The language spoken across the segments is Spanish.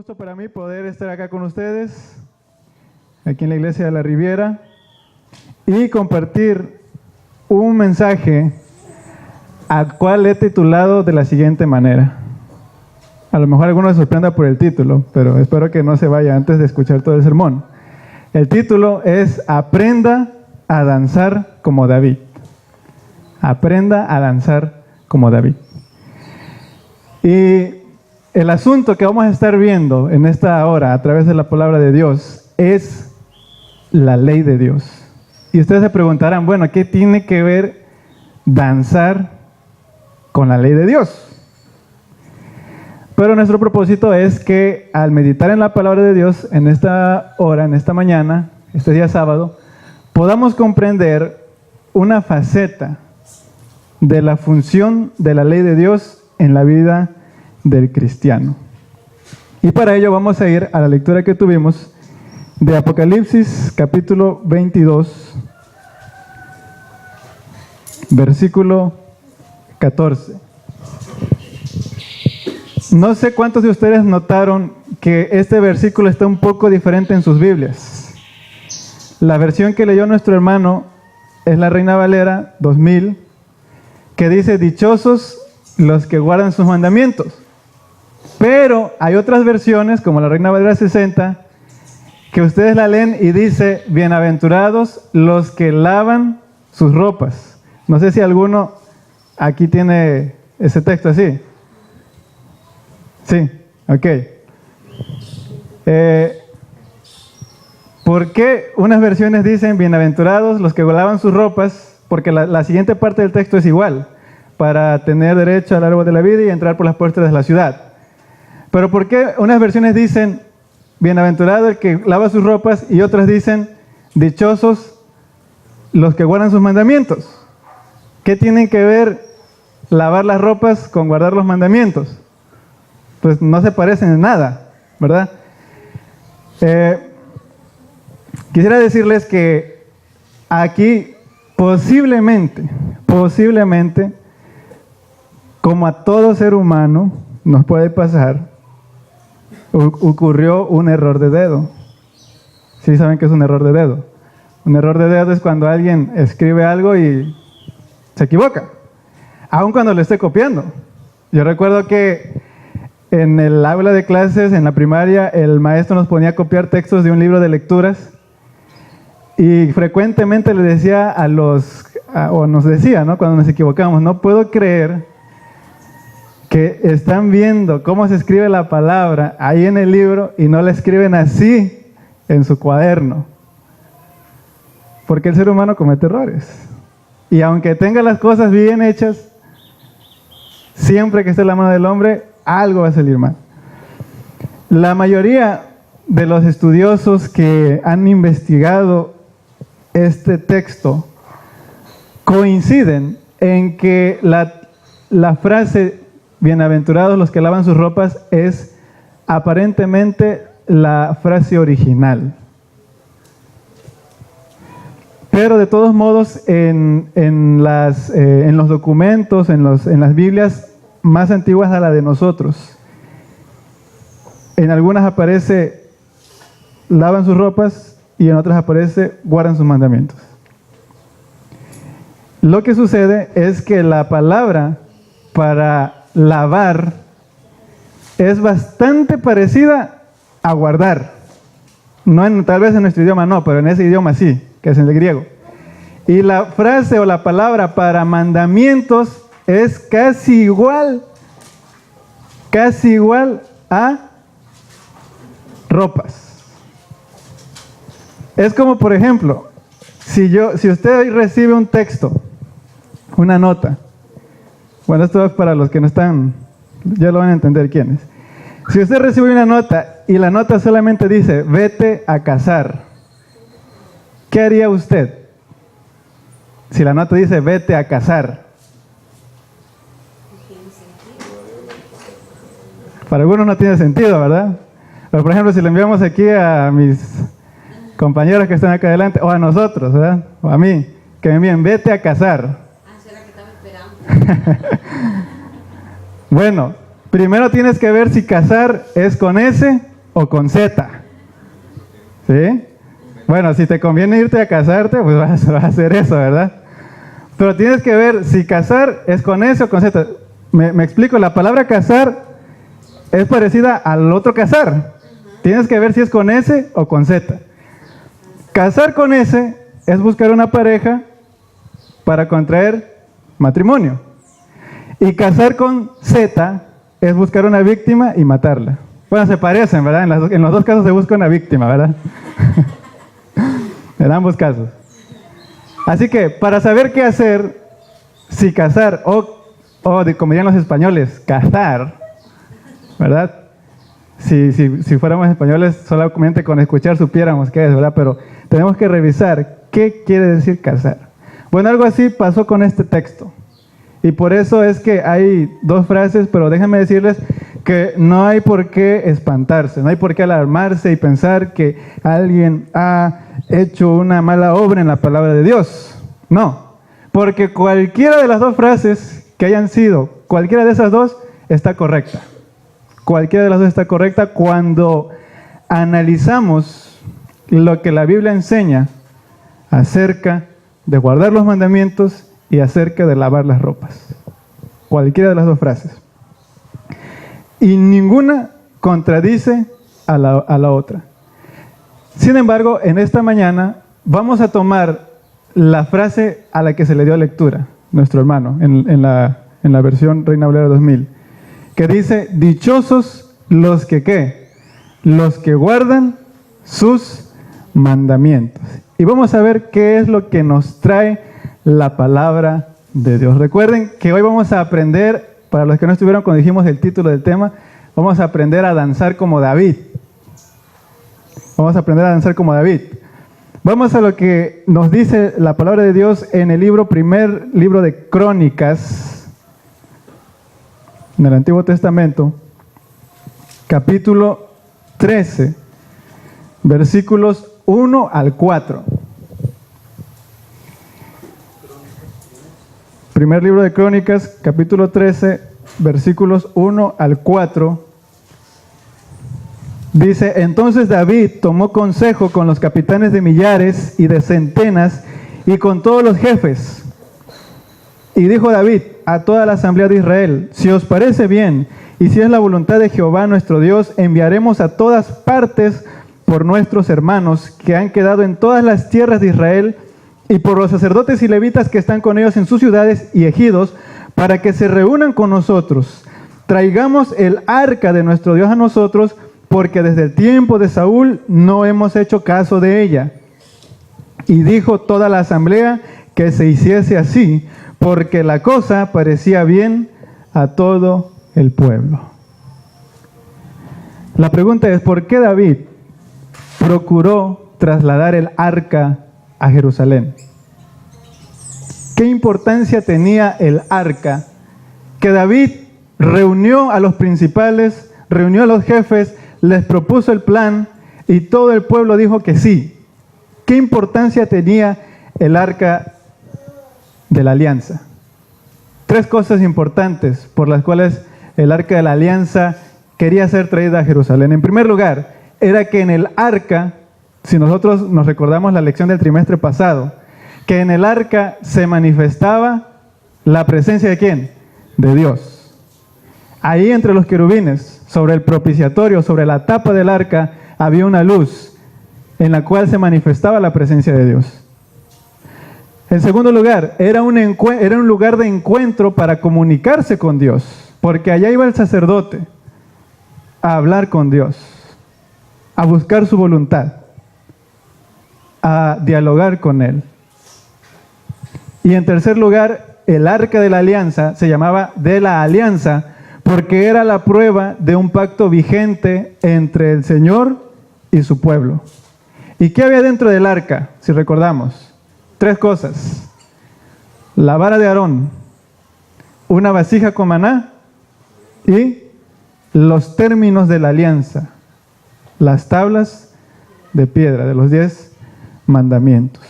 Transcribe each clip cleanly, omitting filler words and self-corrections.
gusto para mí poder estar acá con ustedes, aquí en la Iglesia de la Riviera, y compartir un mensaje al cual he titulado de la siguiente manera. A lo mejor alguno se sorprenda por el título, pero espero que no se vaya antes de escuchar todo el sermón. El título es Aprenda a danzar como David. Aprenda a danzar como David. Y el asunto que vamos a estar viendo en esta hora a través de la palabra de Dios es la ley de Dios. Y ustedes se preguntarán, bueno, ¿qué tiene que ver danzar con la ley de Dios? Pero nuestro propósito es que al meditar en la palabra de Dios en esta hora, en esta mañana, este día sábado, podamos comprender una faceta de la función de la ley de Dios en la vida del cristiano. Y para ello vamos a ir a la lectura que tuvimos de Apocalipsis capítulo 22, versículo 14. No sé cuántos de ustedes notaron que este versículo está un poco diferente en sus Biblias. La versión que leyó nuestro hermano es la Reina Valera 2000, que dice: dichosos los que guardan sus mandamientos. Pero hay otras versiones, como la Reina Valera 60, que ustedes la leen y dice: bienaventurados los que lavan sus ropas. No sé si alguno aquí tiene ese texto así. Sí, ok. ¿Por qué unas versiones dicen bienaventurados los que lavan sus ropas? Porque la siguiente parte del texto es igual: para tener derecho al árbol de la vida y entrar por las puertas de la ciudad. Pero ¿por qué unas versiones dicen bienaventurado el que lava sus ropas y otras dicen dichosos los que guardan sus mandamientos? ¿Qué tienen que ver lavar las ropas con guardar los mandamientos? Pues no se parecen en nada, ¿verdad? Quisiera decirles que aquí posiblemente, como a todo ser humano nos puede pasar, ocurrió un error de dedo. ¿Sí saben qué es un error de dedo? Un error de dedo es cuando alguien escribe algo y se equivoca, aun cuando lo esté copiando. Yo recuerdo que en el aula de clases, en la primaria, el maestro nos ponía a copiar textos de un libro de lecturas y frecuentemente le decía o nos decía, ¿no?, cuando nos equivocamos: no puedo creer que están viendo cómo se escribe la palabra ahí en el libro y no la escriben así en su cuaderno. Porque el ser humano comete errores. Y aunque tenga las cosas bien hechas, siempre que esté en la mano del hombre, algo va a salir mal. La mayoría de los estudiosos que han investigado este texto coinciden en que la frase bienaventurados los que lavan sus ropas es aparentemente la frase original. Pero de todos modos, en los documentos, en las Biblias más antiguas a la de nosotros, en algunas aparece lavan sus ropas y en otras aparece guardan sus mandamientos. Lo que sucede es que la palabra para lavar es bastante parecida a guardar. Tal vez en nuestro idioma no, pero en ese idioma sí, que es en el griego. Y la frase o la palabra para mandamientos es casi igual a ropas. Es como, por ejemplo, si usted hoy recibe un texto, una nota. Bueno, esto es para los que no están, ya lo van a entender quiénes. Si usted recibe una nota y la nota solamente dice vete a cazar, ¿qué haría usted? Si la nota dice vete a cazar. Para algunos no tiene sentido, ¿verdad? Pero por ejemplo, si le enviamos aquí a mis compañeros que están acá adelante, o a nosotros, ¿verdad?, o a mí, que me envíen vete a cazar. Será que estaba esperando. Bueno, primero tienes que ver si cazar es con S o con Z. ¿Sí? Bueno, si te conviene irte a casarte, pues vas a hacer eso, ¿verdad? Pero tienes que ver si casar es con S o con Z. Me explico, la palabra casar es parecida al otro casar. Tienes que ver si es con S o con Z. Casar con S es buscar una pareja para contraer matrimonio. Y casar con Z es buscar una víctima y matarla. Bueno, se parecen, ¿verdad? En los dos casos se busca una víctima, ¿verdad? En ambos casos. Así que, para saber qué hacer, si casar o como dirían los españoles, cazar, ¿verdad? Si fuéramos españoles, solamente con escuchar supiéramos qué es, ¿verdad? Pero tenemos que revisar qué quiere decir casar. Bueno, algo así pasó con este texto. Y por eso es que hay dos frases, pero déjenme decirles que no hay por qué espantarse, no hay por qué alarmarse y pensar que alguien ha hecho una mala obra en la palabra de Dios. No, porque cualquiera de las dos frases que hayan sido, cualquiera de esas dos está correcta. Cualquiera de las dos está correcta cuando analizamos lo que la Biblia enseña acerca de guardar los mandamientos y acerca de lavar las ropas. Cualquiera de las dos frases. Y ninguna contradice a la otra. Sin embargo, en esta mañana vamos a tomar la frase a la que se le dio lectura, nuestro hermano, en la versión Reina Valera 2000, que dice, dichosos los que ¿qué? Los que guardan sus mandamientos. Y vamos a ver qué es lo que nos trae la palabra de Dios. Recuerden que hoy vamos a aprender, para los que no estuvieron cuando dijimos el título del tema, vamos a aprender a danzar como David. Vamos a aprender a danzar como David. Vamos a lo que nos dice la palabra de Dios en el primer libro de Crónicas, en el Antiguo Testamento, capítulo 13, versículos 1 al 4. Primer libro de Crónicas, capítulo 13, versículos 1 al 4. Dice, entonces David tomó consejo con los capitanes de millares y de centenas y con todos los jefes. Y dijo David a toda la asamblea de Israel, si os parece bien y si es la voluntad de Jehová nuestro Dios, enviaremos a todas partes por nuestros hermanos que han quedado en todas las tierras de Israel y por los sacerdotes y levitas que están con ellos en sus ciudades y ejidos, para que se reúnan con nosotros. Traigamos el arca de nuestro Dios a nosotros, porque desde el tiempo de Saúl no hemos hecho caso de ella. Y dijo toda la asamblea que se hiciese así, porque la cosa parecía bien a todo el pueblo. La pregunta es, ¿por qué David procuró trasladar el arca a Jerusalén? ¿Qué importancia tenía el arca? Que David reunió a los principales, reunió a los jefes, les propuso el plan y todo el pueblo dijo que sí. ¿Qué importancia tenía el arca de la alianza? Tres cosas importantes por las cuales el arca de la alianza quería ser traída a Jerusalén. En primer lugar, era que en el arca, si nosotros nos recordamos la lección del trimestre pasado, que en el arca se manifestaba la presencia de ¿quién? De Dios. Ahí entre los querubines, sobre el propiciatorio, sobre la tapa del arca, había una luz en la cual se manifestaba la presencia de Dios. En segundo lugar, era un lugar de encuentro para comunicarse con Dios, porque allá iba el sacerdote a hablar con Dios, a buscar su voluntad, a dialogar con Él. Y en tercer lugar, el arca de la alianza se llamaba de la alianza, porque era la prueba de un pacto vigente entre el Señor y su pueblo. ¿Y qué había dentro del arca? Si recordamos, tres cosas: la vara de Aarón, una vasija con maná y los términos de la alianza, las tablas de piedra de los 10 mandamientos.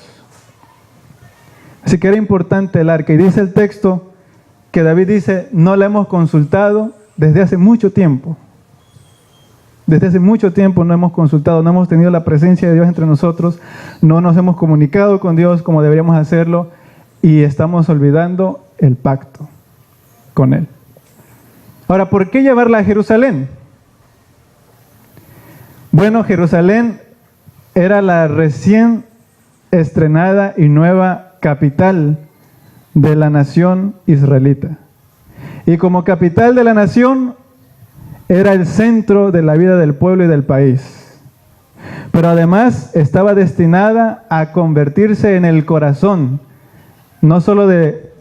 Así que era importante el arca. Y dice el texto que David dice, no la hemos consultado desde hace mucho tiempo. Desde hace mucho tiempo no hemos consultado, no hemos tenido la presencia de Dios entre nosotros, no nos hemos comunicado con Dios como deberíamos hacerlo y estamos olvidando el pacto con Él. Ahora, ¿por qué llevarla a Jerusalén? Bueno, Jerusalén era la recién estrenada y nueva capital de la nación israelita. Y como capital de la nación, era el centro de la vida del pueblo y del país. Pero además estaba destinada a convertirse en el corazón, no solo de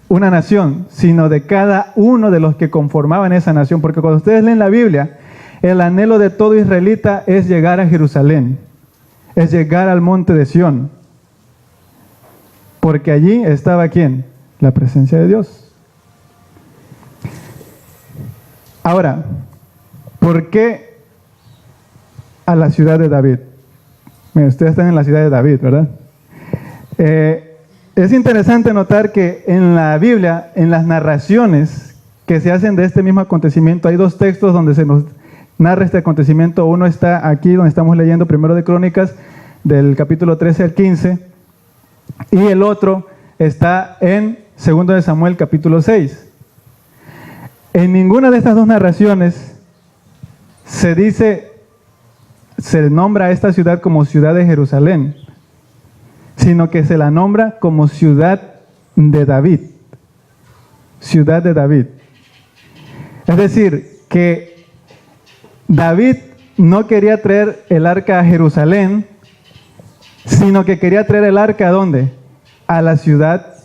una nación, sino de cada uno de los que conformaban esa nación. Porque cuando ustedes leen la Biblia, el anhelo de todo israelita es llegar a Jerusalén, es llegar al monte de Sión. Porque allí estaba ¿quién? La presencia de Dios. Ahora, ¿por qué a la ciudad de David? Miren, ustedes están en la ciudad de David, ¿verdad? Es interesante notar que en la Biblia, en las narraciones que se hacen de este mismo acontecimiento, hay dos textos donde se nos narra este acontecimiento. Uno está aquí donde estamos leyendo Primero de Crónicas, del capítulo 13 al 15, y el otro está en Segundo de Samuel, capítulo 6. En ninguna de estas dos narraciones se nombra a esta ciudad como ciudad de Jerusalén, sino que se la nombra como ciudad de David. Ciudad de David. Es decir, que David no quería traer el arca a Jerusalén, sino que quería traer el arca ¿a dónde? A la ciudad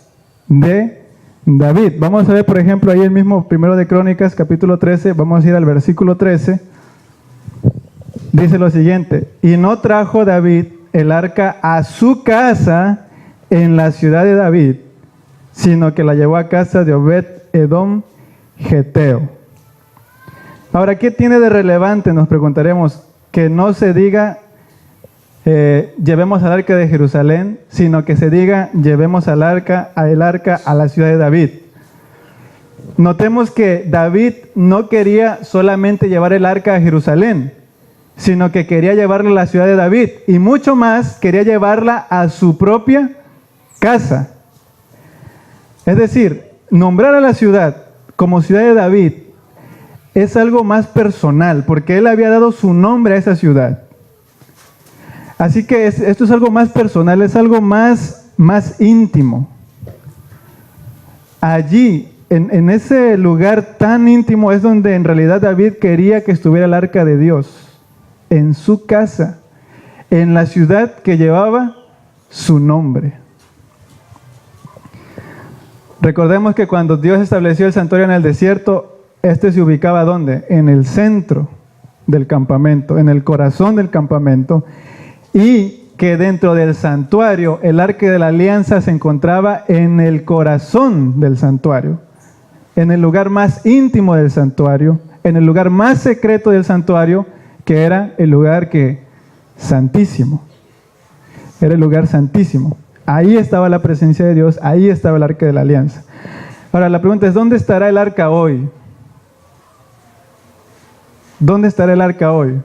de David. Vamos a ver, por ejemplo, ahí el mismo Primero de Crónicas, capítulo 13, vamos a ir al versículo 13. Dice lo siguiente: y no trajo David el arca a su casa en la ciudad de David, sino que la llevó a casa de Obed-Edom Geteo. Ahora, ¿qué tiene de relevante? Nos preguntaremos, que no se diga llevemos al arca de Jerusalén, sino que se diga llevemos el arca a la ciudad de David. Notemos que David no quería solamente llevar el arca a Jerusalén, sino que quería llevarla a la ciudad de David, y mucho más, quería llevarla a su propia casa. Es decir, nombrar a la ciudad como ciudad de David es algo más personal, porque él había dado su nombre a esa ciudad. Así que esto es algo más personal, es algo más íntimo. Allí, en ese lugar tan íntimo, es donde en realidad David quería que estuviera el arca de Dios, en su casa, en la ciudad que llevaba su nombre. Recordemos que cuando Dios estableció el santuario en el desierto, este se ubicaba ¿dónde? En el centro del campamento, en el corazón del campamento, y que dentro del santuario el arca de la alianza se encontraba en el corazón del santuario, en el lugar más íntimo del santuario, en el lugar más secreto del santuario, que era el lugar santísimo. Era el lugar santísimo. Ahí estaba la presencia de Dios, ahí estaba el arca de la alianza. Ahora la pregunta es, ¿dónde estará el arca hoy? ¿Dónde estará el arca hoy?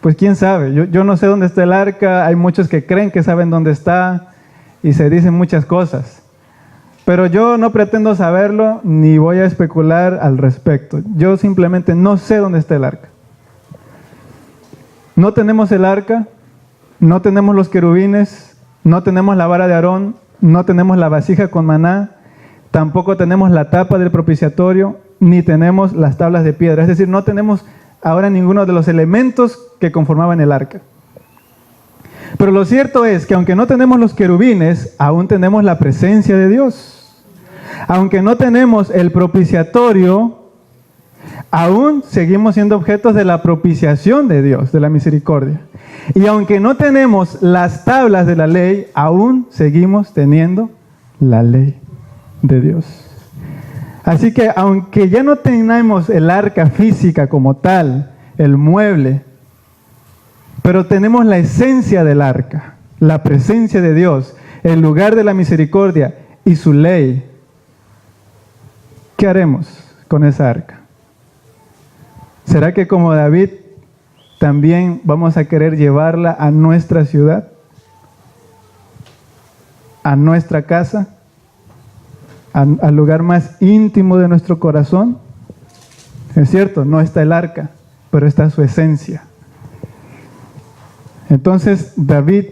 Pues quién sabe, yo no sé dónde está el arca, hay muchos que creen que saben dónde está y se dicen muchas cosas. Pero yo no pretendo saberlo ni voy a especular al respecto. Yo simplemente no sé dónde está el arca. No tenemos el arca, no tenemos los querubines, no tenemos la vara de Aarón, no tenemos la vasija con maná, tampoco tenemos la tapa del propiciatorio, ni tenemos las tablas de piedra. Es decir, no tenemos ahora ninguno de los elementos que conformaban el arca. Pero lo cierto es que aunque no tenemos los querubines, aún tenemos la presencia de Dios. Aunque no tenemos el propiciatorio, aún seguimos siendo objetos de la propiciación de Dios, de la misericordia. Y aunque no tenemos las tablas de la ley, aún seguimos teniendo la ley de Dios. Así que aunque ya no tenemos el arca física como tal, el mueble, pero tenemos la esencia del arca, la presencia de Dios, el lugar de la misericordia y su ley, ¿qué haremos con esa arca? ¿Será que como David también vamos a querer llevarla a nuestra ciudad, a nuestra casa, al lugar más íntimo de nuestro corazón. Es cierto, no está el arca, pero está su esencia. Entonces David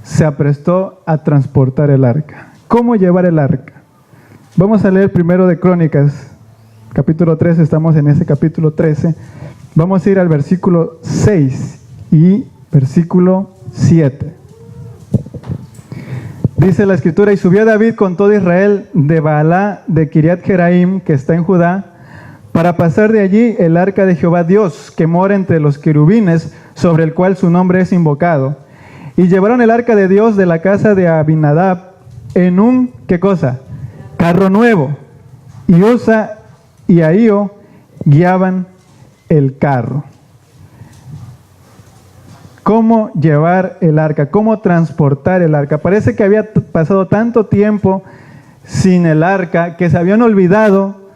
se aprestó a transportar el arca. ¿Cómo llevar el arca? Vamos a leer primero de Crónicas, capítulo 13, estamos en ese capítulo 13. Vamos a ir al versículo 6 y versículo 7. Dice la escritura: y subió David con todo Israel de Baalá de Kiriat Jeraim, que está en Judá, para pasar de allí el arca de Jehová Dios, que mora entre los querubines, sobre el cual su nombre es invocado. Y llevaron el arca de Dios de la casa de Abinadab en un, ¿qué cosa? Carro nuevo. Y Usa y Ahío guiaban el carro. ¿Cómo llevar el arca? ¿Cómo transportar el arca? Parece que había pasado tanto tiempo sin el arca que se habían olvidado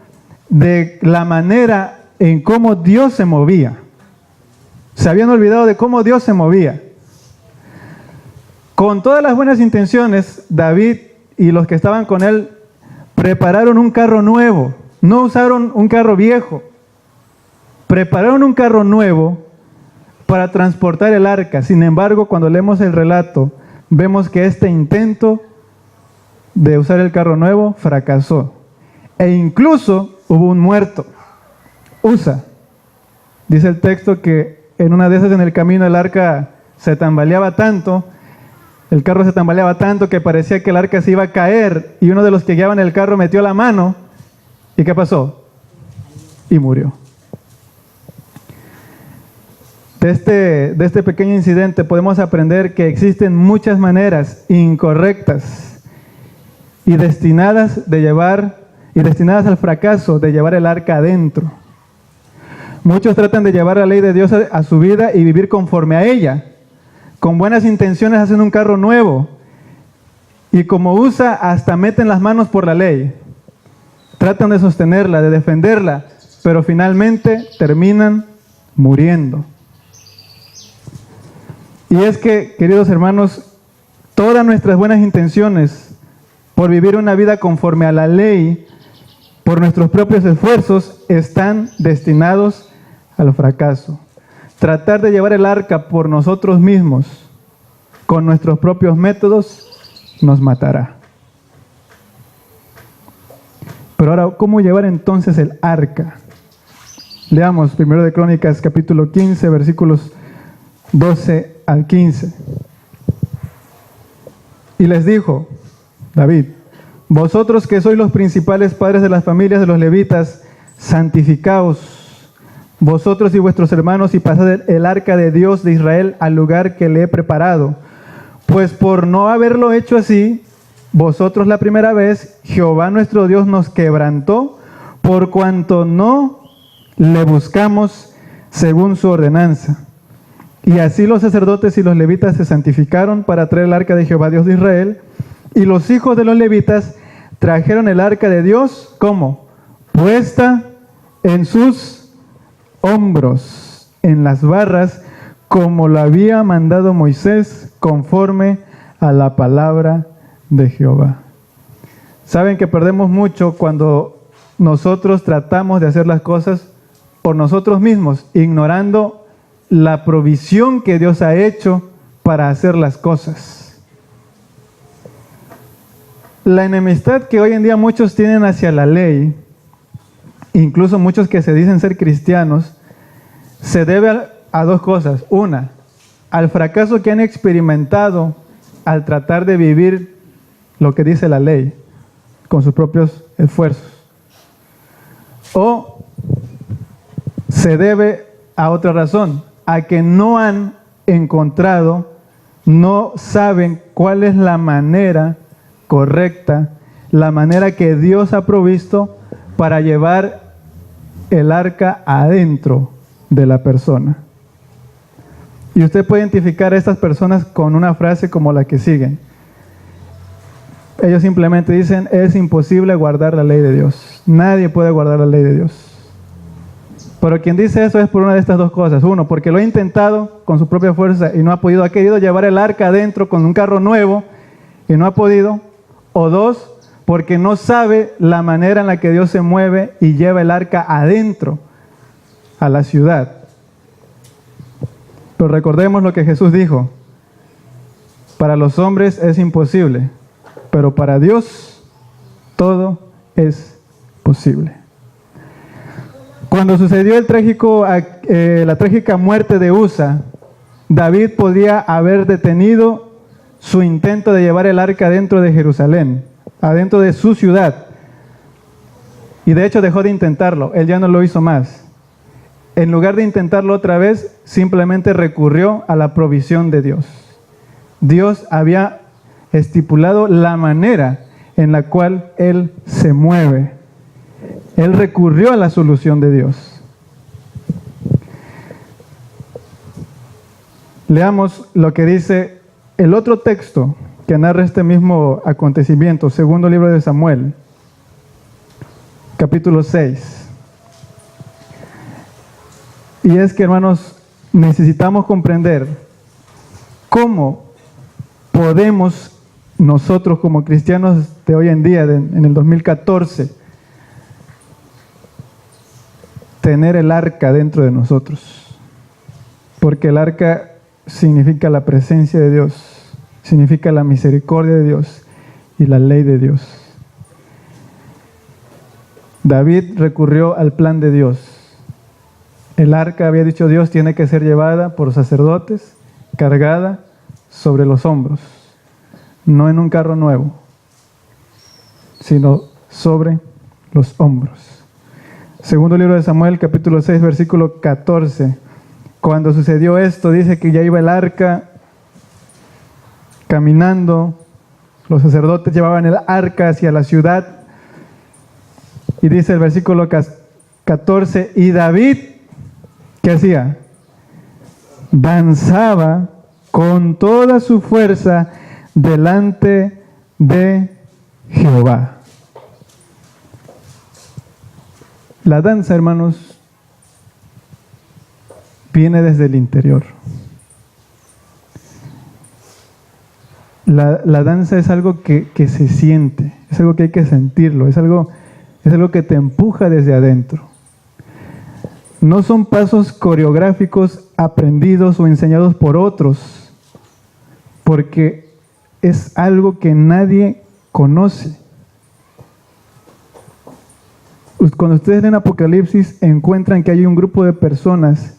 de la manera en cómo Dios se movía. Se habían olvidado de cómo Dios se movía. Con todas las buenas intenciones, David y los que estaban con él prepararon un carro nuevo. No usaron un carro viejo. Prepararon un carro nuevo para transportar el arca. Sin embargo, cuando leemos el relato, vemos que este intento de usar el carro nuevo fracasó. E incluso hubo un muerto. Usa. Dice el texto que en una de esas en el camino el arca se tambaleaba tanto, el carro se tambaleaba tanto que parecía que el arca se iba a caer, y uno de los que guiaban el carro metió la mano. ¿Y qué pasó? Y murió. De este pequeño incidente podemos aprender que existen muchas maneras incorrectas y destinadas al fracaso de llevar el arca adentro. Muchos tratan de llevar la ley de Dios a su vida y vivir conforme a ella. Con buenas intenciones hacen un carro nuevo y como usa hasta meten las manos por la ley. Tratan de sostenerla, de defenderla, pero finalmente terminan muriendo. Y es que, queridos hermanos, todas nuestras buenas intenciones por vivir una vida conforme a la ley, por nuestros propios esfuerzos, están destinados al fracaso. Tratar de llevar el arca por nosotros mismos, con nuestros propios métodos, nos matará. Pero ahora, ¿cómo llevar entonces el arca? Leamos primero de Crónicas, capítulo 15, versículos 12 al 15. Y les dijo David: vosotros que sois los principales padres de las familias de los levitas, santificaos, vosotros y vuestros hermanos, y pasad el arca de Dios de Israel al lugar que le he preparado. Pues por no haberlo hecho así, vosotros la primera vez, Jehová nuestro Dios nos quebrantó, por cuanto no le buscamos según su ordenanza. Y así los sacerdotes y los levitas se santificaron para traer el arca de Jehová Dios de Israel, y los hijos de los levitas trajeron el arca de Dios, ¿cómo? Puesta en sus hombros, en las barras, como lo había mandado Moisés, conforme a la palabra de Jehová. Saben que perdemos mucho cuando nosotros tratamos de hacer las cosas por nosotros mismos, ignorando la provisión que Dios ha hecho para hacer las cosas. La enemistad que hoy en día muchos tienen hacia la ley, incluso muchos que se dicen ser cristianos, se debe a dos cosas. Una, al fracaso que han experimentado al tratar de vivir lo que dice la ley con sus propios esfuerzos. O se debe a otra razón, a que no han encontrado, no saben cuál es la manera correcta, la manera que Dios ha provisto para llevar el arca adentro de la persona. Y usted puede identificar a estas personas con una frase como la que sigue. Ellos simplemente dicen: es imposible guardar la ley de Dios. Nadie puede guardar la ley de Dios. Pero quien dice eso es por una de estas dos cosas. Uno, porque lo ha intentado con su propia fuerza y no ha podido. Ha querido llevar el arca adentro con un carro nuevo y no ha podido. O dos, porque no sabe la manera en la que Dios se mueve y lleva el arca adentro a la ciudad. Pero recordemos lo que Jesús dijo. Para los hombres es imposible, pero para Dios todo es posible. Cuando sucedió la trágica muerte de Usa, David podía haber detenido su intento de llevar el arca dentro de Jerusalén, adentro de su ciudad. Y de hecho dejó de intentarlo, él ya no lo hizo más. En lugar de intentarlo otra vez, simplemente recurrió a la provisión de Dios. Dios había estipulado la manera en la cual Él se mueve. Él recurrió a la solución de Dios. Leamos lo que dice el otro texto que narra este mismo acontecimiento, segundo libro de Samuel, capítulo 6. Y es que, hermanos, necesitamos comprender cómo podemos nosotros como cristianos de hoy en día, en el 2014, tener el arca dentro de nosotros. Porque el arca significa la presencia de Dios, significa la misericordia de Dios y la ley de Dios. David recurrió al plan de Dios. El arca, había dicho Dios, tiene que ser llevada por sacerdotes, cargada sobre los hombros, no en un carro nuevo, sino sobre los hombros. Segundo libro de Samuel, capítulo 6, versículo 14. Cuando sucedió esto, dice que ya iba el arca caminando, los sacerdotes llevaban el arca hacia la ciudad, y dice el versículo 14, y David, ¿qué hacía? Danzaba con toda su fuerza delante de Jehová. La danza, hermanos, viene desde el interior. La danza es algo que se siente, es algo que hay que sentirlo, es algo que te empuja desde adentro. No son pasos coreográficos aprendidos o enseñados por otros, porque es algo que nadie conoce. Cuando ustedes leen Apocalipsis, encuentran que hay un grupo de personas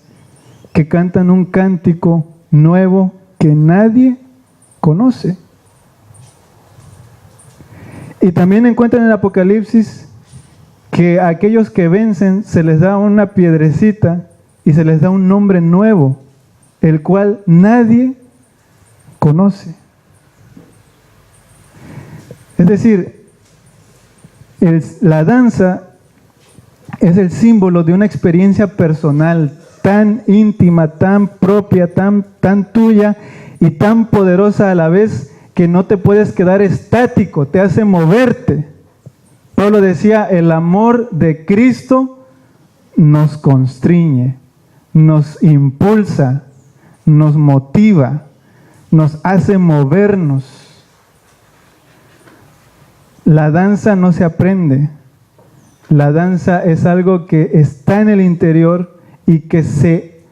que cantan un cántico nuevo que nadie conoce. Y también encuentran en Apocalipsis que a aquellos que vencen se les da una piedrecita y se les da un nombre nuevo, el cual nadie conoce. Es decir, la danza es el símbolo de una experiencia personal tan íntima, tan propia, tan tuya y tan poderosa a la vez que no te puedes quedar estático, te hace moverte. Pablo decía, el amor de Cristo nos constriñe, nos impulsa, nos motiva, nos hace movernos. La danza no se aprende, la danza es algo que está en el interior y que se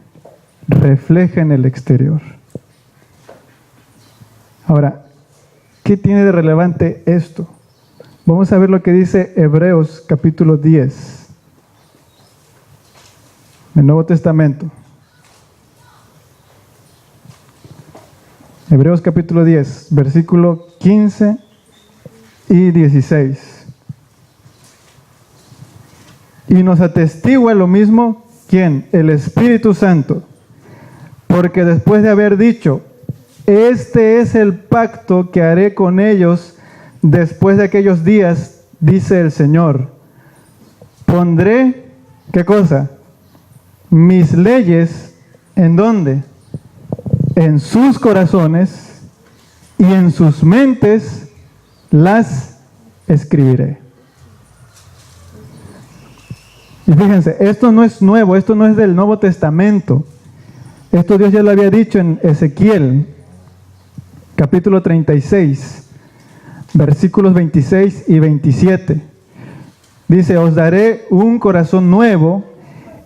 refleja en el exterior. Ahora, ¿qué tiene de relevante esto? Vamos a ver lo que dice Hebreos capítulo 10, el Nuevo Testamento. Hebreos capítulo 10, versículo 15 y 16. Y nos atestigua lo mismo, ¿quién? El Espíritu Santo. Porque después de haber dicho, este es el pacto que haré con ellos después de aquellos días, dice el Señor. Pondré, ¿qué cosa? Mis leyes, ¿en dónde? En sus corazones y en sus mentes las escribiré. Y fíjense, esto no es nuevo, esto no es del Nuevo Testamento. Esto Dios ya lo había dicho en Ezequiel, capítulo 36, versículos 26 y 27. Dice, os daré un corazón nuevo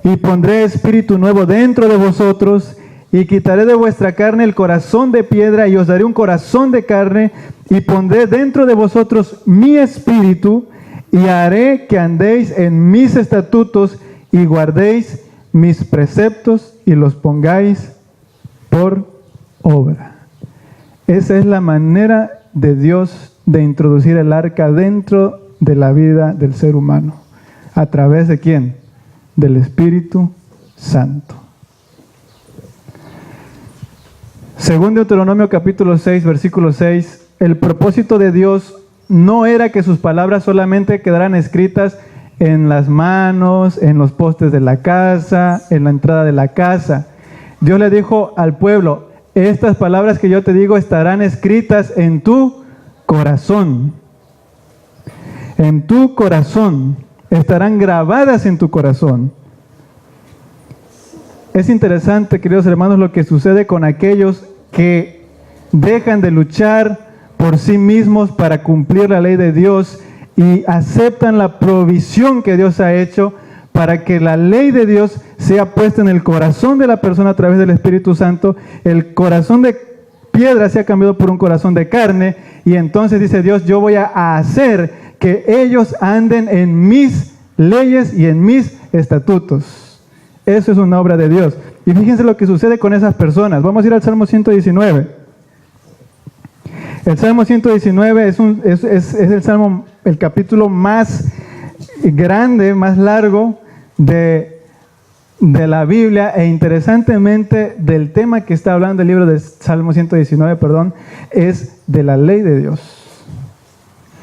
y pondré espíritu nuevo dentro de vosotros y quitaré de vuestra carne el corazón de piedra y os daré un corazón de carne y pondré dentro de vosotros mi espíritu y haré que andéis en mis estatutos y guardéis mis preceptos y los pongáis por obra. Esa es la manera de Dios de introducir el arca dentro de la vida del ser humano. ¿A través de quién? Del Espíritu Santo. Según Deuteronomio capítulo 6, versículo 6, el propósito de Dios no era que sus palabras solamente quedaran escritas en las manos, en los postes de la casa, en la entrada de la casa. Dios le dijo al pueblo, estas palabras que yo te digo estarán escritas en tu corazón. En tu corazón. Estarán grabadas en tu corazón. Es interesante, queridos hermanos, lo que sucede con aquellos que dejan de luchar por sí mismos para cumplir la ley de Dios y aceptan la provisión que Dios ha hecho para que la ley de Dios sea puesta en el corazón de la persona a través del Espíritu Santo. El corazón de piedra se ha cambiado por un corazón de carne y entonces dice Dios, yo voy a hacer que ellos anden en mis leyes y en mis estatutos. Eso es una obra de Dios. Y fíjense lo que sucede con esas personas. Vamos a ir al Salmo 119. El Salmo 119 es el Salmo, el capítulo más grande, más largo de la Biblia, e interesantemente del tema que está hablando el libro de Salmo 119, es de la ley de Dios.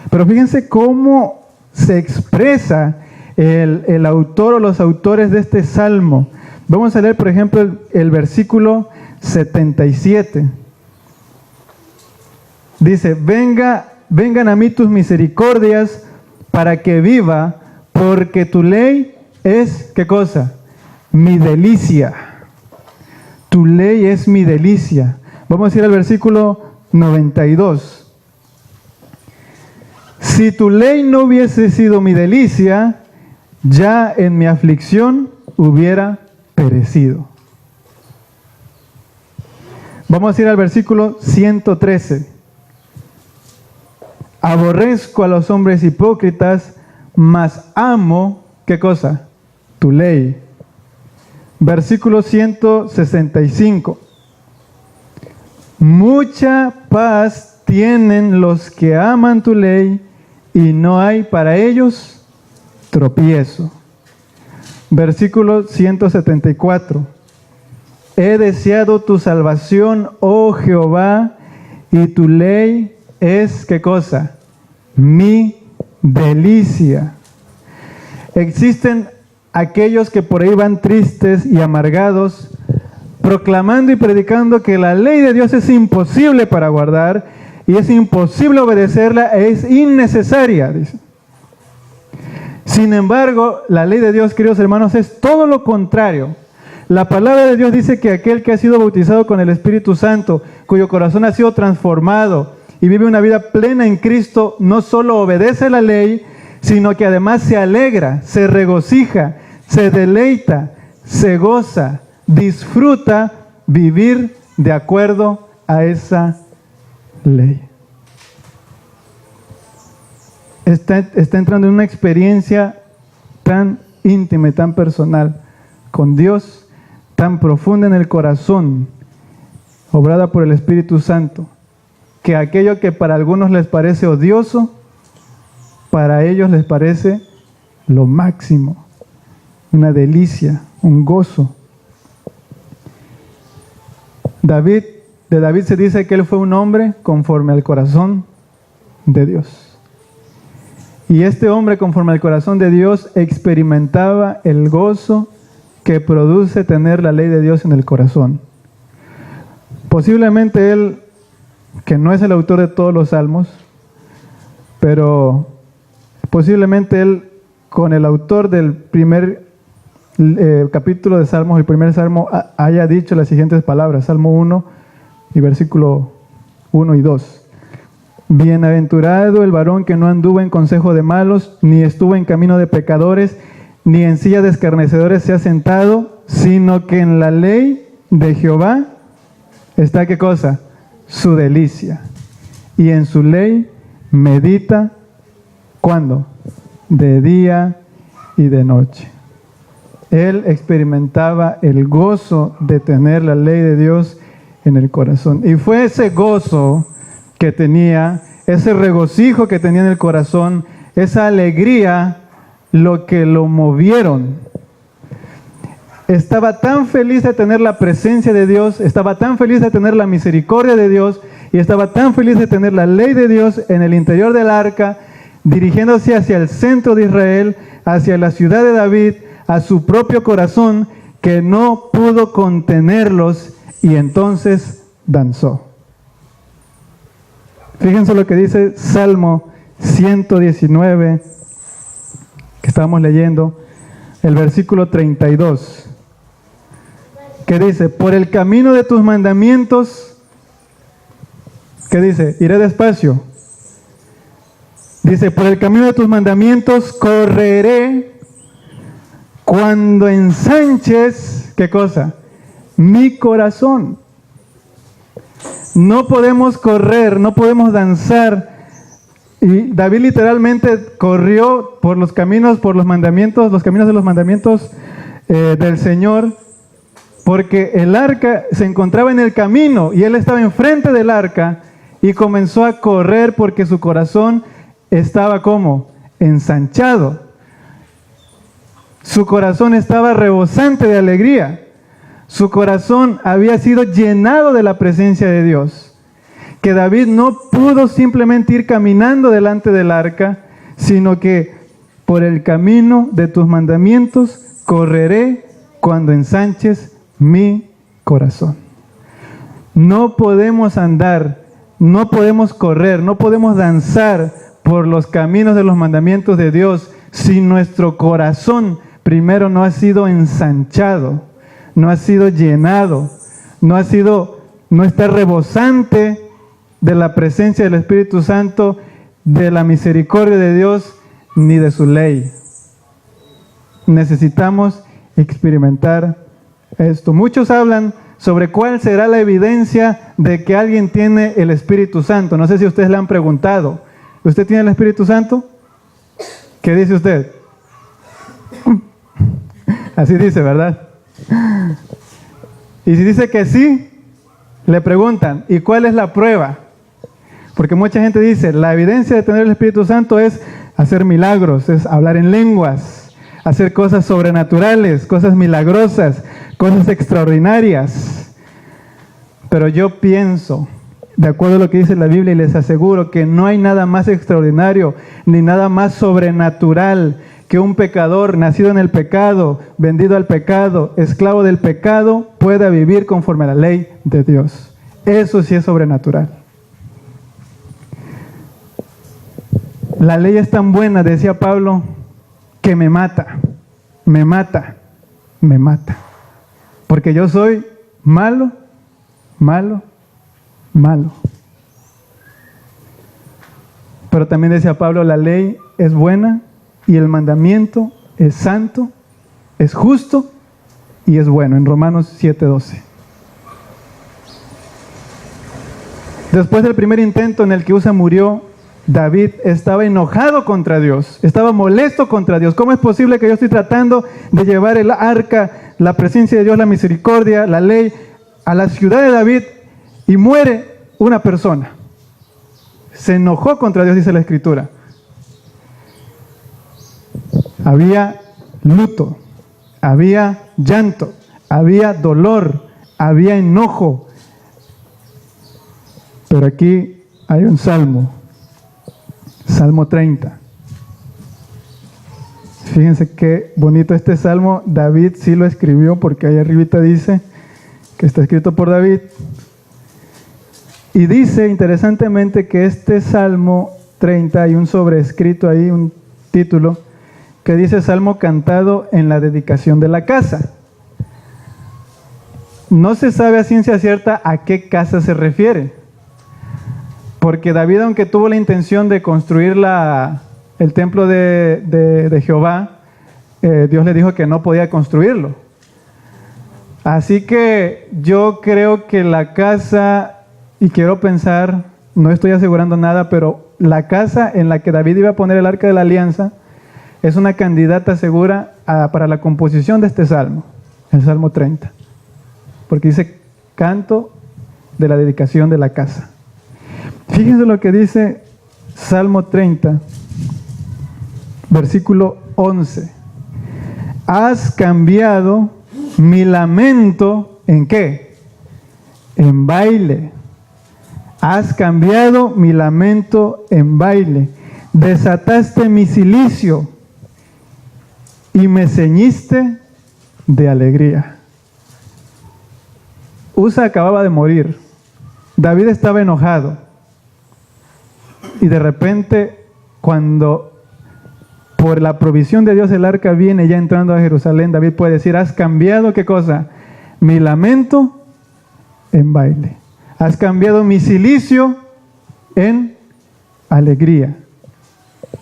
Pero fíjense cómo se expresa el autor o los autores de este salmo. Vamos a leer, por ejemplo, el versículo 77. Dice, vengan a mí tus misericordias para que viva, porque tu ley es, ¿qué cosa? Mi delicia. Tu ley es mi delicia. Vamos a ir al versículo 92. Si tu ley no hubiese sido mi delicia, ya en mi aflicción hubiera perecido. Vamos a ir al versículo 113. Aborrezco a los hombres hipócritas, mas amo, ¿qué cosa? Tu ley. Versículo 165. Mucha paz tienen los que aman tu ley y no hay para ellos tropiezo. Versículo 174. He deseado tu salvación, oh Jehová, y tu ley es, ¿qué cosa? Mi delicia. Existen aquellos que por ahí van tristes y amargados, proclamando y predicando que la ley de Dios es imposible para guardar y es imposible obedecerla, es innecesaria, dicen. Sin embargo, la ley de Dios, queridos hermanos, es todo lo contrario. La palabra de Dios dice que aquel que ha sido bautizado con el Espíritu Santo, cuyo corazón ha sido transformado y vive una vida plena en Cristo, no solo obedece la ley, sino que además se alegra, se regocija, se deleita, se goza, disfruta vivir de acuerdo a esa ley. Está entrando en una experiencia tan íntima y tan personal con Dios, tan profunda en el corazón, obrada por el Espíritu Santo, que aquello que para algunos les parece odioso, para ellos les parece lo máximo, una delicia, un gozo. De David se dice que él fue un hombre conforme al corazón de Dios. Y este hombre conforme al corazón de Dios experimentaba el gozo que produce tener la ley de Dios en el corazón. Posiblemente él, que no es el autor de todos los salmos, pero posiblemente él, con el autor del primer capítulo de Salmos, el primer Salmo, haya dicho las siguientes palabras. Salmo 1 y versículo 1 y 2. Bienaventurado el varón que no anduvo en consejo de malos, ni estuvo en camino de pecadores, ni en silla de escarnecedores se ha sentado, sino que en la ley de Jehová está, ¿qué cosa? Su delicia. Y en su ley medita, ¿cuándo? De día y de noche. Él experimentaba el gozo de tener la ley de Dios en el corazón. Y fue ese gozo que tenía, ese regocijo que tenía en el corazón, esa alegría, lo que lo movieron. Estaba tan feliz de tener la presencia de Dios, estaba tan feliz de tener la misericordia de Dios, y estaba tan feliz de tener la ley de Dios en el interior del arca, dirigiéndose hacia el centro de Israel, hacia la ciudad de David, a su propio corazón, que no pudo contenerlos, y entonces danzó. Fíjense lo que dice Salmo 119, que estábamos leyendo, el versículo 32, que dice: por el camino de tus mandamientos, ¿qué dice? Iré despacio. Dice: por el camino de tus mandamientos correré cuando ensanches, ¿qué cosa? Mi corazón. No podemos correr, no podemos danzar. Y David literalmente corrió por los caminos, por los mandamientos, los caminos de los mandamientos del Señor, porque el arca se encontraba en el camino y él estaba enfrente del arca y comenzó a correr porque su corazón estaba como ensanchado. Su corazón estaba rebosante de alegría. Su corazón había sido llenado de la presencia de Dios. Que David no pudo simplemente ir caminando delante del arca, sino que por el camino de tus mandamientos correré cuando ensanches mi corazón. No podemos andar, no podemos correr, no podemos danzar por los caminos de los mandamientos de Dios si nuestro corazón primero no ha sido ensanchado, no ha sido llenado, no está rebosante de la presencia del Espíritu Santo, de la misericordia de Dios, ni de su ley. Necesitamos experimentar esto. Muchos hablan sobre cuál será la evidencia de que alguien tiene el Espíritu Santo. No sé si ustedes le han preguntado. ¿Usted tiene el Espíritu Santo? ¿Qué dice usted? Así dice, ¿verdad? Y si dice que sí, le preguntan, ¿y cuál es la prueba? Porque mucha gente dice, la evidencia de tener el Espíritu Santo es hacer milagros, es hablar en lenguas, hacer cosas sobrenaturales, cosas milagrosas, cosas extraordinarias. Pero yo pienso, de acuerdo a lo que dice la Biblia, y les aseguro que no hay nada más extraordinario, ni nada más sobrenatural que un pecador nacido en el pecado, vendido al pecado, esclavo del pecado, pueda vivir conforme a la ley de Dios. Eso sí es sobrenatural. La ley es tan buena, decía Pablo, que me mata, me mata, me mata. Porque yo soy malo, malo, malo. Pero también decía Pablo, la ley es buena y el mandamiento es santo, es justo y es bueno, en Romanos 7:12. Después del primer intento en el que Usa murió, David estaba enojado contra Dios, estaba molesto contra Dios. ¿Cómo es posible que yo estoy tratando de llevar el arca, la presencia de Dios, la misericordia, la ley, a la ciudad de David y muere una persona? Se enojó contra Dios, dice la Escritura. Había luto, había llanto, había dolor, había enojo. Pero aquí hay un salmo, Salmo 30. Fíjense qué bonito este salmo. David sí lo escribió porque ahí arribita dice que está escrito por David. Y dice interesantemente que este Salmo 30, hay un sobrescrito ahí, un título, que dice salmo cantado en la dedicación de la casa. No se sabe a ciencia cierta a qué casa se refiere, porque David, aunque tuvo la intención de construir el templo de Jehová, Dios le dijo que no podía construirlo. Así que yo creo que la casa, y quiero pensar, no estoy asegurando nada, pero la casa en la que David iba a poner el arca de la alianza es una candidata segura para la composición de este salmo, el Salmo 30. Porque dice canto de la dedicación de la casa. Fíjense lo que dice Salmo 30, versículo 11. Has cambiado mi lamento, ¿en qué? En baile. Has cambiado mi lamento en baile. Desataste mi cilicio y me ceñiste de alegría. Uza acababa de morir. David estaba enojado. Y de repente, cuando por la provisión de Dios el arca viene ya entrando a Jerusalén, David puede decir, has cambiado, ¿qué cosa? Mi lamento en baile. Has cambiado mi cilicio en alegría.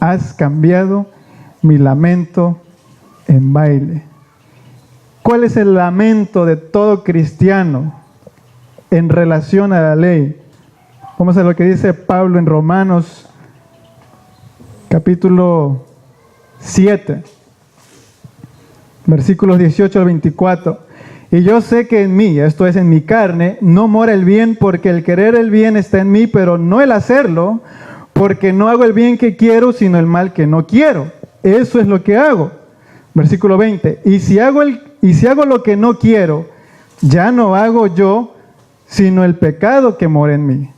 Has cambiado mi lamento en baile. ¿Cuál es el lamento de todo cristiano en relación a la ley? Vamos a lo que dice Pablo en Romanos, capítulo 7, versículos 18 al 24. Y yo sé que en mí, esto es en mi carne, no mora el bien, porque el querer el bien está en mí, pero no el hacerlo, porque no hago el bien que quiero, sino el mal que no quiero. Eso es lo que hago. Versículo 20. Y si hago lo que no quiero, ya no hago yo, sino el pecado que mora en mí.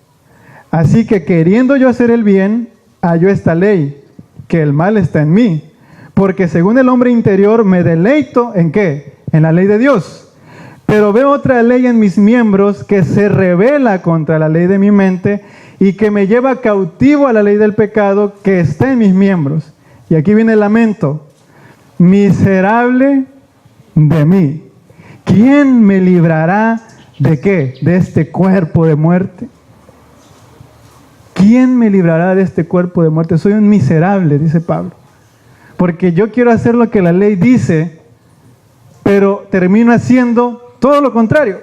Así que queriendo yo hacer el bien, hallo esta ley, que el mal está en mí. Porque según el hombre interior me deleito, ¿en qué? En la ley de Dios. Pero veo otra ley en mis miembros que se rebela contra la ley de mi mente y que me lleva cautivo a la ley del pecado que está en mis miembros. Y aquí viene el lamento. Miserable de mí. ¿Quién me librará de qué? De este cuerpo de muerte. ¿Quién me librará de este cuerpo de muerte? Soy un miserable, dice Pablo. Porque yo quiero hacer lo que la ley dice, pero termino haciendo todo lo contrario.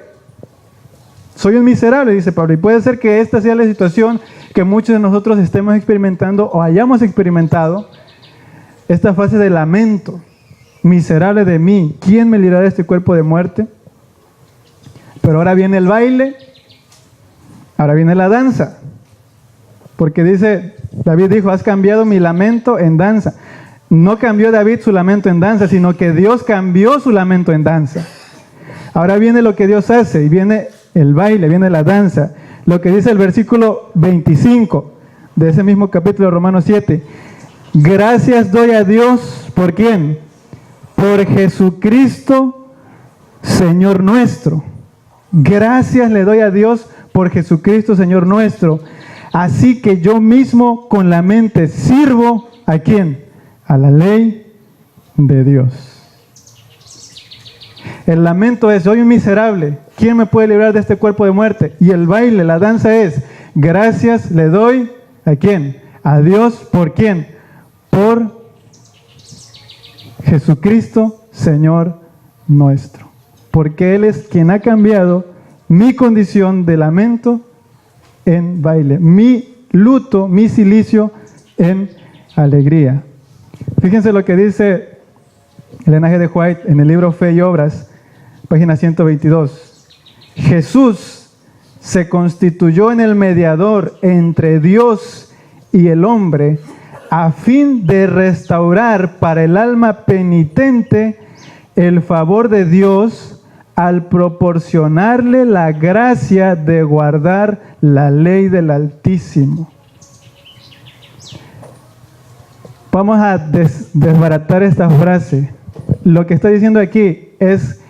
Soy un miserable, dice Pablo. Y puede ser que esta sea la situación que muchos de nosotros estemos experimentando o hayamos experimentado, esta fase de lamento. Miserable de mí, ¿quién me librará de este cuerpo de muerte? Pero ahora viene el baile, ahora viene la danza. Porque David dijo, has cambiado mi lamento en danza. No cambió David su lamento en danza, sino que Dios cambió su lamento en danza. Ahora viene lo que Dios hace, y viene el baile, viene la danza. Lo que dice el versículo 25 de ese mismo capítulo de Romanos 7. Gracias doy a Dios, ¿por quién? Por Jesucristo, Señor nuestro. Gracias le doy a Dios por Jesucristo, Señor nuestro. Así que yo mismo con la mente sirvo, ¿a quién? A la ley de Dios. El lamento es, soy un miserable, ¿quién me puede librar de este cuerpo de muerte? Y el baile, la danza es, gracias le doy, ¿a quién? A Dios, ¿por quién? Por Jesucristo, Señor nuestro. Porque Él es quien ha cambiado mi condición de lamento en baile, mi luto, mi cilicio en alegría. Fíjense lo que dice Elena G. de White en el libro Fe y Obras, página 122. Jesús se constituyó en el mediador entre Dios y el hombre a fin de restaurar para el alma penitente el favor de Dios al proporcionarle la gracia de guardar la ley del Altísimo. Vamos a desbaratar esta frase. Lo que está diciendo aquí es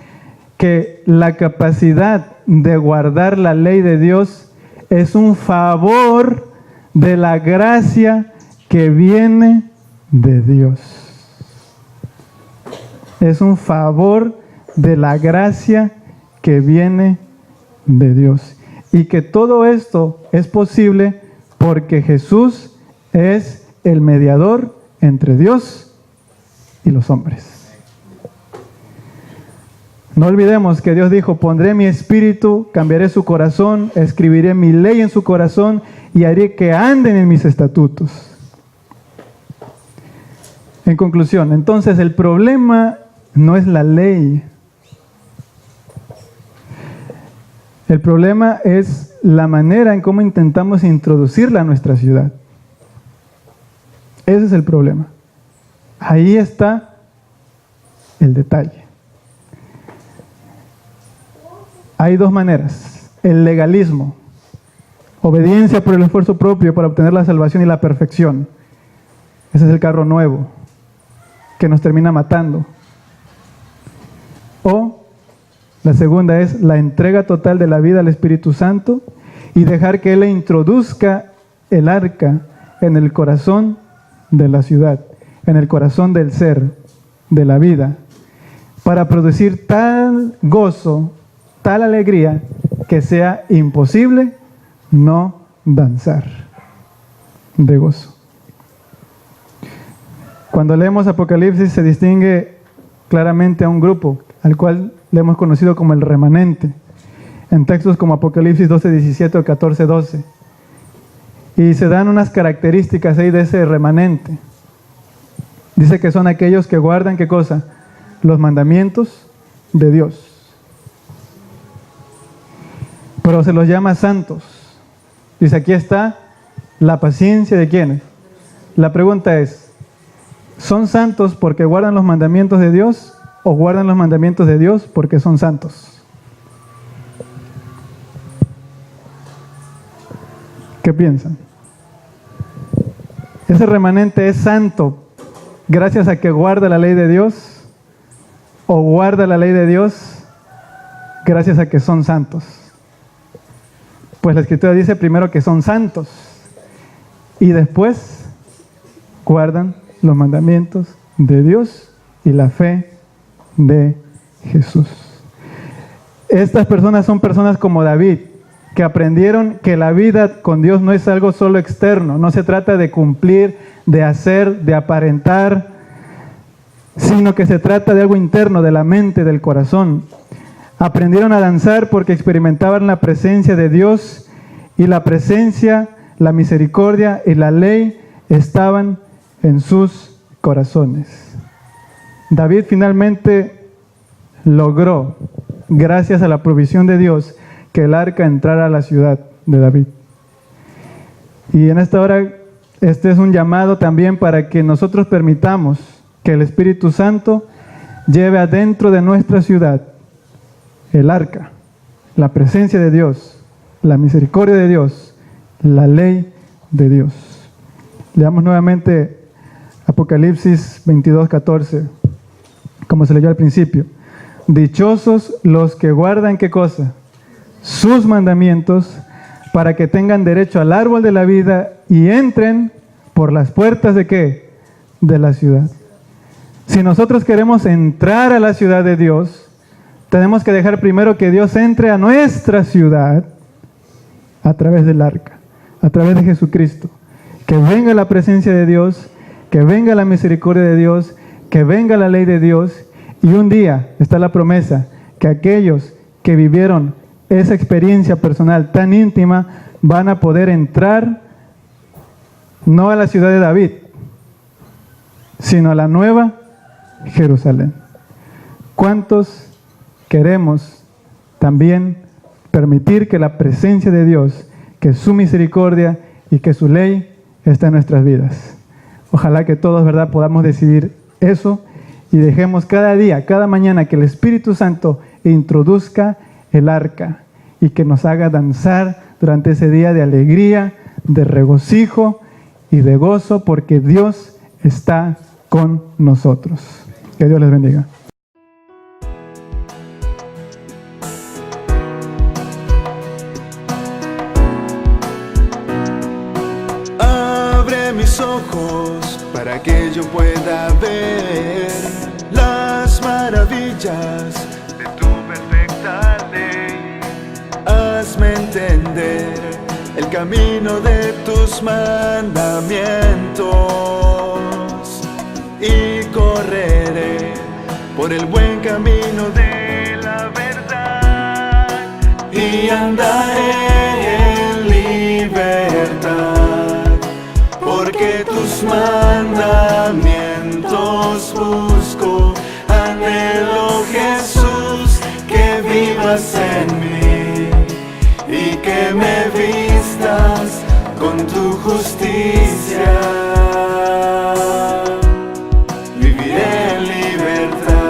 que la capacidad de guardar la ley de Dios es un favor de la gracia que viene de Dios. Es un favor de la gracia que viene de Dios. Y que todo esto es posible porque Jesús es el mediador entre Dios y los hombres. No olvidemos que Dios dijo: pondré mi espíritu, cambiaré su corazón, escribiré mi ley en su corazón y haré que anden en mis estatutos. En conclusión, entonces el problema no es la ley. El problema es la manera en cómo intentamos introducirla a nuestra ciudad. Ese es el problema. Ahí está el detalle. Hay dos maneras: el legalismo, obediencia por el esfuerzo propio para obtener la salvación y la perfección. Ese es el carro nuevo que nos termina matando. O la segunda es la entrega total de la vida al Espíritu Santo y dejar que Él le introduzca el arca en el corazón de la ciudad, en el corazón del ser, de la vida, para producir tal gozo, tal alegría, que sea imposible no danzar de gozo. Cuando leemos Apocalipsis se distingue claramente a un grupo al cual le hemos conocido como el remanente, en textos como Apocalipsis 12:17 o 14:12. Y se dan unas características ahí de ese remanente. Dice que son aquellos que guardan, ¿qué cosa? Los mandamientos de Dios. Pero se los llama santos. Dice, aquí está la paciencia de ¿quiénes? La pregunta es, ¿son santos porque guardan los mandamientos de Dios o guardan los mandamientos de Dios porque son santos? ¿Qué piensan? ¿Ese remanente es santo gracias a que guarda la ley de Dios o guarda la ley de Dios gracias a que son santos? Pues la Escritura dice primero que son santos y después guardan los mandamientos de Dios y la fe de Jesús. Estas personas son personas como David, que aprendieron que la vida con Dios no es algo solo externo, no se trata de cumplir, de hacer, de aparentar, sino que se trata de algo interno, de la mente, del corazón. Aprendieron a danzar porque experimentaban la presencia de Dios y la presencia, la misericordia y la ley estaban en sus corazones. David finalmente logró, gracias a la provisión de Dios, que el arca entrara a la ciudad de David. Y en esta hora, este es un llamado también para que nosotros permitamos que el Espíritu Santo lleve adentro de nuestra ciudad el arca, la presencia de Dios, la misericordia de Dios, la ley de Dios. Leamos nuevamente Apocalipsis 22:14, como se leyó al principio. Dichosos los que guardan, ¿qué cosa? Sus mandamientos, para que tengan derecho al árbol de la vida y entren por las puertas ¿de qué? De la ciudad. Si nosotros queremos entrar a la ciudad de Dios, tenemos que dejar primero que Dios entre a nuestra ciudad a través del arca, a través de Jesucristo. Que venga la presencia de Dios, que venga la misericordia de Dios, que venga la ley de Dios. Y un día está la promesa que aquellos que vivieron esa experiencia personal tan íntima van a poder entrar no a la ciudad de David, sino a la nueva Jerusalén. ¿Cuántos queremos también permitir que la presencia de Dios, que su misericordia y que su ley esté en nuestras vidas? Ojalá que todos, ¿verdad?, podamos decidir eso y dejemos cada día, cada mañana que el Espíritu Santo introduzca el arca y que nos haga danzar durante ese día de alegría, de regocijo y de gozo, porque Dios está con nosotros. Que Dios les bendiga. Abre mis ojos para que yo pueda ver las maravillas de tu perfecta ley. Hazme entender el camino de tus mandamientos y correré por el buen camino de la verdad y andaré en libertad, porque tus mandamientos busco. Anhelo, Jesús, que vivas en mí y que me vistas con tu justicia. Viviré en libertad.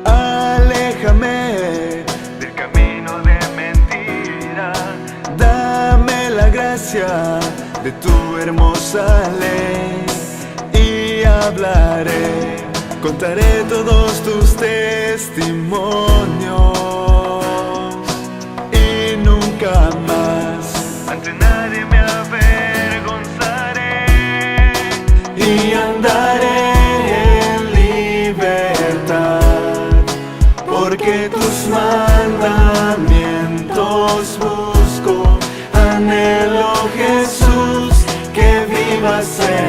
Aléjame del camino de mentira. Dame la gracia de tu hermosa ley y hablaré, contaré todos tus testimonios y nunca más ante nadie me avergonzaré y andaré en libertad, porque tus mandamientos busco. Anhelo, Jesús, que vivas en